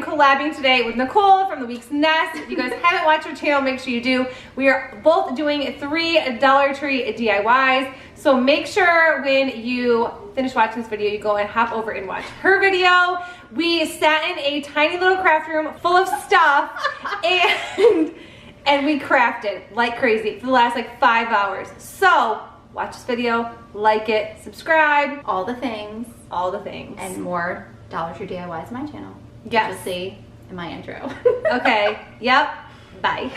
collabing today with Nicole from the Week's Nest. If you guys haven't watched her channel, make sure you do. We are both doing 3 Dollar Tree DIYs. So make sure when you finish watching this video, you go and hop over and watch her video. We sat in a tiny little craft room full of stuff and we crafted like crazy for the last like 5 hours. So watch this video, like it, subscribe, all the things, and more Dollar Tree DIYs on my channel. Yes. You'll see in my intro. Okay. Yep. Bye.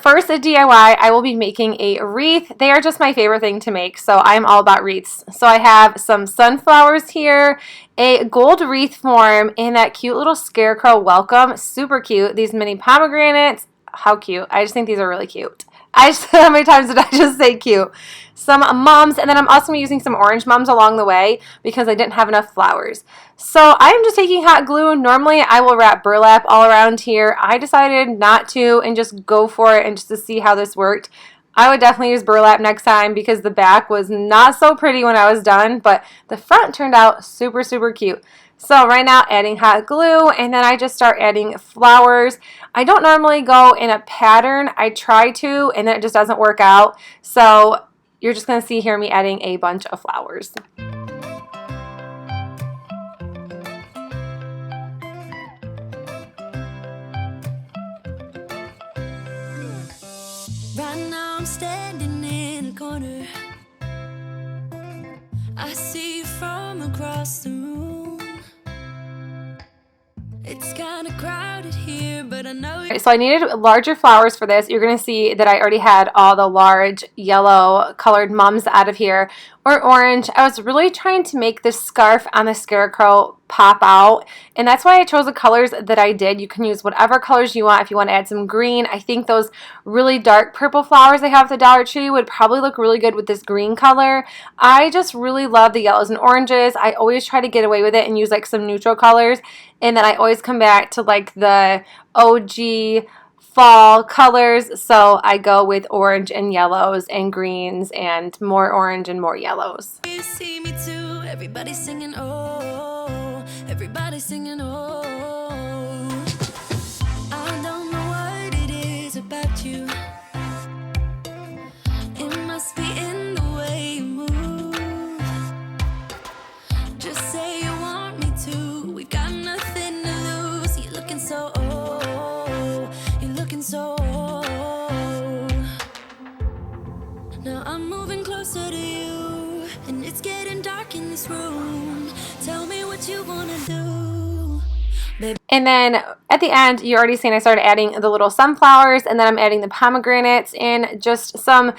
First, a DIY, I will be making a wreath. They are just my favorite thing to make, so I'm all about wreaths. So I have some sunflowers here, a gold wreath form, and that cute little scarecrow welcome. Super cute. These mini pomegranates. How cute. I just think these are really cute. How many times did I just say cute? Some mums, and then I'm also using some orange mums along the way because I didn't have enough flowers. So I'm just taking hot glue. Normally I will wrap burlap all around here. I decided not to and just go for it and just to see how this worked. I would definitely use burlap next time because the back was not so pretty when I was done, but the front turned out super, super cute. So right now adding hot glue, and then I just start adding flowers. I don't normally go in a pattern. I try to, and then it just doesn't work out. So you're just going to see here me adding a bunch of flowers. Right now I'm standing in the corner. I see you from across the room. It's kind of crowded here, but I know. So I needed larger flowers for this. You're going to see that I already had all the large yellow colored mums out of here, or orange. I was really trying to make this scarf on the scarecrow pop out, and that's why I chose the colors that I did. You can use whatever colors you want. If you want to add some green, I think those really dark purple flowers they have at the Dollar Tree would probably look really good with this green color. I just really love the yellows and oranges. I always try to get away with it and use like some neutral colors, and then I always come back to like the OG fall colors, so I go with orange and yellows and greens and more orange and more yellows. You see me too, everybody singing oh, everybody singing oh. I don't know what it is about you. It must be in the way you move. Just say you want me to. We got nothing to lose. You're looking so so now I'm moving closer to you, and it's getting dark in this room. Tell me what you wanna do, baby. And then at the end, you already seen I started adding the little sunflowers, and then I'm adding the pomegranates and just some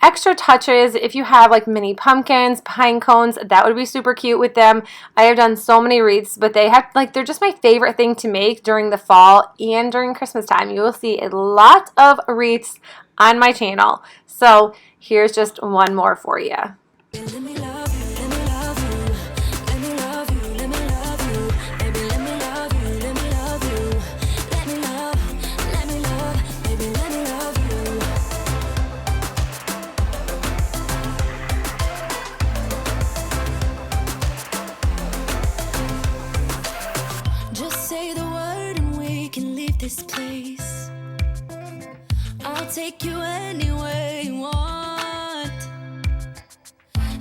extra touches. If you have like mini pumpkins, pine cones, that would be super cute with them. I have done so many wreaths, but they're just my favorite thing to make during the fall and during Christmas time. You will see a lot of wreaths on my channel. So here's just one more for you. Let me love you, let me love you, let me love you, let me love you, baby, let me love you, let me love you, let me love, baby, let me love you. Just say the word and we can leave this place. I'll take you anywhere you want.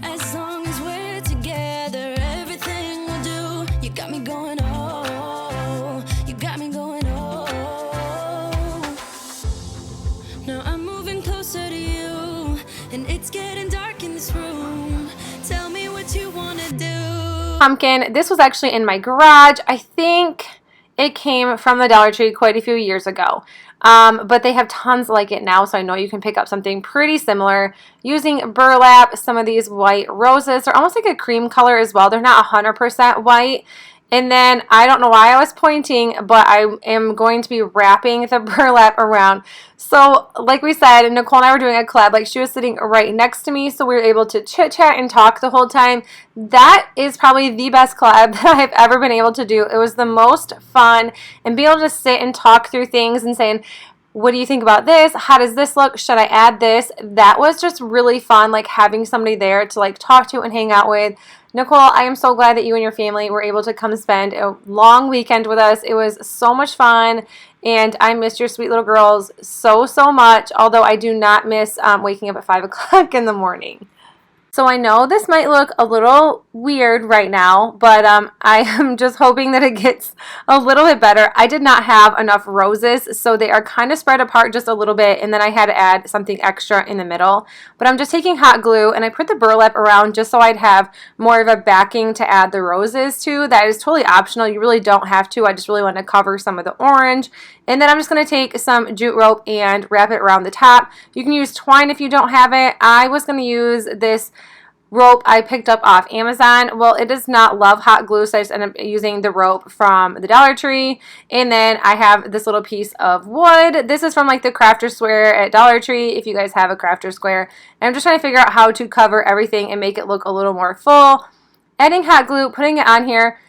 As long as we're together, everything we'll do. You got me going oh, you got me going oh. Now I'm moving closer to you, and it's getting dark in this room. Tell me what you wanna do. Pumpkin. This was actually in my garage. I think it came from the Dollar Tree quite a few years ago. But they have tons like it now, so I know you can pick up something pretty similar using burlap. Some of these white roses are almost like a cream color as well. They're not 100% white. And then, I don't know why I was pointing, but I am going to be wrapping the burlap around. So, like we said, Nicole and I were doing a collab. Like, she was sitting right next to me, so we were able to chit-chat and talk the whole time. That is probably the best collab that I've ever been able to do. It was the most fun, and being able to sit and talk through things and saying, what do you think about this? How does this look? Should I add this? That was just really fun, like having somebody there to like talk to and hang out with. Nicole, I am so glad that you and your family were able to come spend a long weekend with us. It was so much fun, and I missed your sweet little girls so, so much, although I do not miss waking up at 5 o'clock in the morning. So I know this might look a little weird right now, but I am just hoping that it gets a little bit better. I did not have enough roses, so they are kind of spread apart just a little bit, and then I had to add something extra in the middle. But I'm just taking hot glue, and I put the burlap around just so I'd have more of a backing to add the roses to. That is totally optional. You really don't have to. I just really want to cover some of the orange. And then I'm just going to take some jute rope and wrap it around the top. You can use twine if you don't have it. I was going to use this rope I picked up off Amazon. Well, it does not love hot glue, so I just ended up using the rope from the Dollar Tree. And then I have this little piece of wood. This is from like the crafter square at Dollar Tree, if you guys have a crafter square. And I'm just trying to figure out how to cover everything and make it look a little more full. Adding hot glue, putting it on here.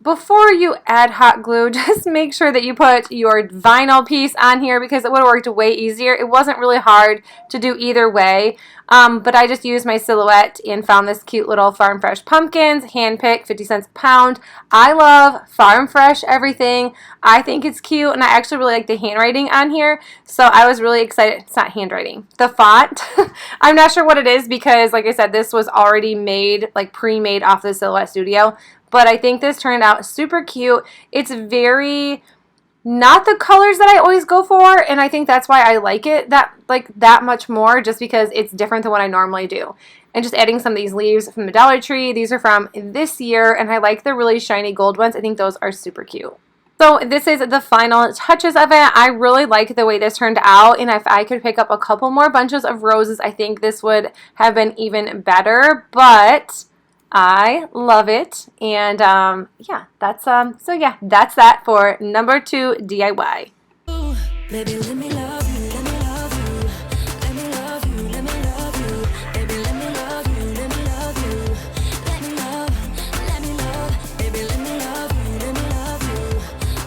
Before you add hot glue, just make sure that you put your vinyl piece on here because it would have worked way easier. It wasn't really hard to do either way, but I just used my silhouette and found this cute little Farm Fresh pumpkins, hand-picked, 50 cents a pound. I love Farm Fresh everything. I think it's cute, and I actually really like the handwriting on here, so I was really excited. It's not handwriting. The font, I'm not sure what it is because, like I said, this was already made, like pre-made off the Silhouette Studio. But I think this turned out super cute. It's very not the colors that I always go for, and I think that's why I like it that much more, just because it's different than what I normally do. And just adding some of these leaves from the Dollar Tree. These are from this year, and I like the really shiny gold ones. I think those are super cute. So this is the final touches of it. I really like the way this turned out, and if I could pick up a couple more bunches of roses, I think this would have been even better, but I love it, and yeah, that's that's that for number 2 DIY. Ooh, baby, let me love you, let me love you, let me love you, let me love you, baby, let me love you, let me love you, let me love, baby, let me love you, let me love you,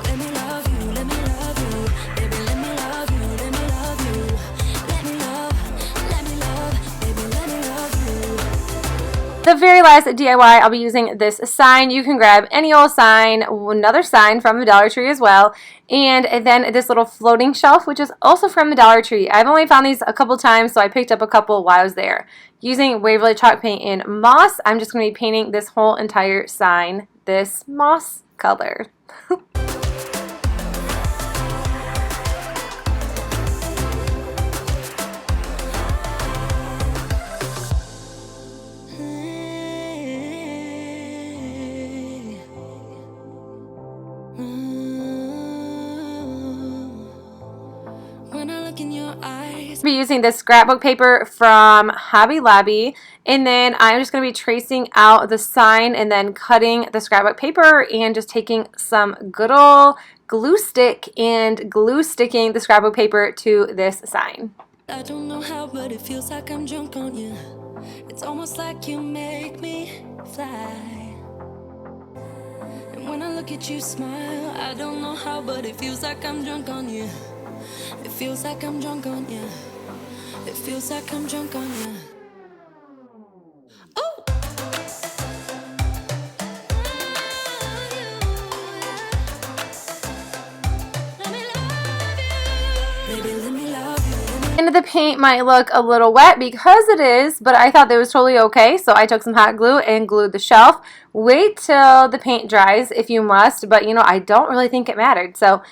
let me love you, let me love you, baby, let me love you, let me love you, let me love, baby, let me love you. The very last DIY, I'll be using this sign. You can grab any old sign, another sign from the Dollar Tree as well, and then this little floating shelf, which is also from the Dollar Tree. I've only found these a couple times, so I picked up a couple while I was there. Using Waverly chalk paint in moss, I'm just going to be painting this whole entire sign this moss color. Be using this scrapbook paper from Hobby Lobby, and then I'm just going to be tracing out the sign and then cutting the scrapbook paper and just taking some good old glue stick and glue sticking the scrapbook paper to this sign. I don't know how, but it feels like I'm drunk on you. It's almost like you make me fly. And when I look at you smile, I don't know how, but it feels like I'm drunk on you. It feels like I'm drunk on you. It feels like I'm drunk on you. Oh! Let me love you. Baby, let me love you. And the paint might look a little wet because it is, but I thought that was totally okay, so I took some hot glue and glued the shelf. Wait till the paint dries if you must, but you know, I don't really think it mattered, so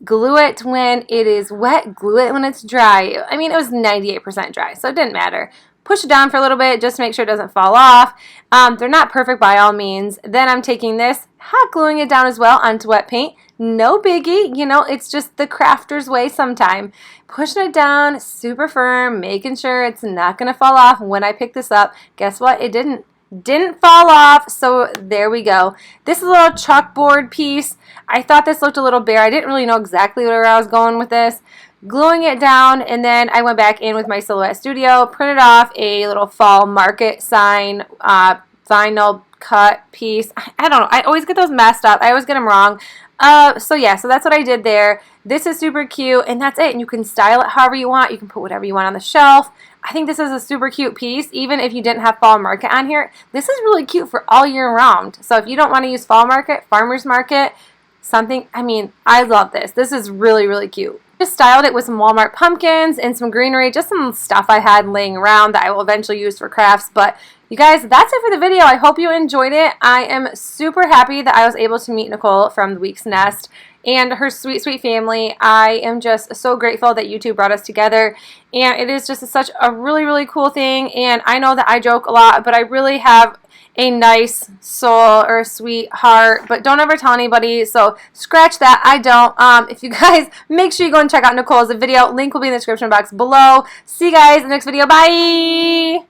glue it when it is wet, glue it when it's dry. I mean, it was 98% dry, so it didn't matter. Push it down for a little bit just to make sure it doesn't fall off. They're not perfect by all means. Then I'm taking this, hot gluing it down as well onto wet paint. No biggie, you know, it's just the crafter's way sometime. Pushing it down super firm, making sure it's not going to fall off. When I pick this up, guess what? It didn't fall off, so there we go. This is a little chalkboard piece. I thought this looked a little bare. I didn't really know exactly where I was going with this. Gluing it down, and then I went back in with my Silhouette Studio, printed off a little fall market sign, vinyl cut piece. I don't know. I always get those messed up. I always get them wrong. So yeah, so that's what I did there. This is super cute, and that's it. And you can style it however you want. You can put whatever you want on the shelf. I think this is a super cute piece, even if you didn't have fall market on here. This is really cute for all year round. So if you don't want to use fall market, farmer's market, something, I mean, I love this. This is really, really cute. Just styled it with some Walmart pumpkins and some greenery, just some stuff I had laying around that I will eventually use for crafts. But you guys, that's it for the video. I hope you enjoyed it. I am super happy that I was able to meet Nicole from the Week's Nest and her sweet, sweet family. I am just so grateful that you two brought us together, and it is just such a really, really cool thing. And I know that I joke a lot, but I really have a nice soul or a sweet heart, but don't ever tell anybody, so scratch that. I don't. If you guys, make sure you go and check out Nicole's video. Link will be in the description box below. See you guys in the next video. Bye!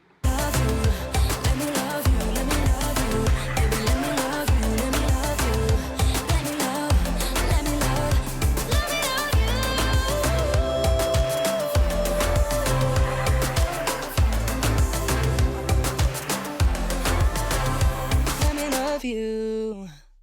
You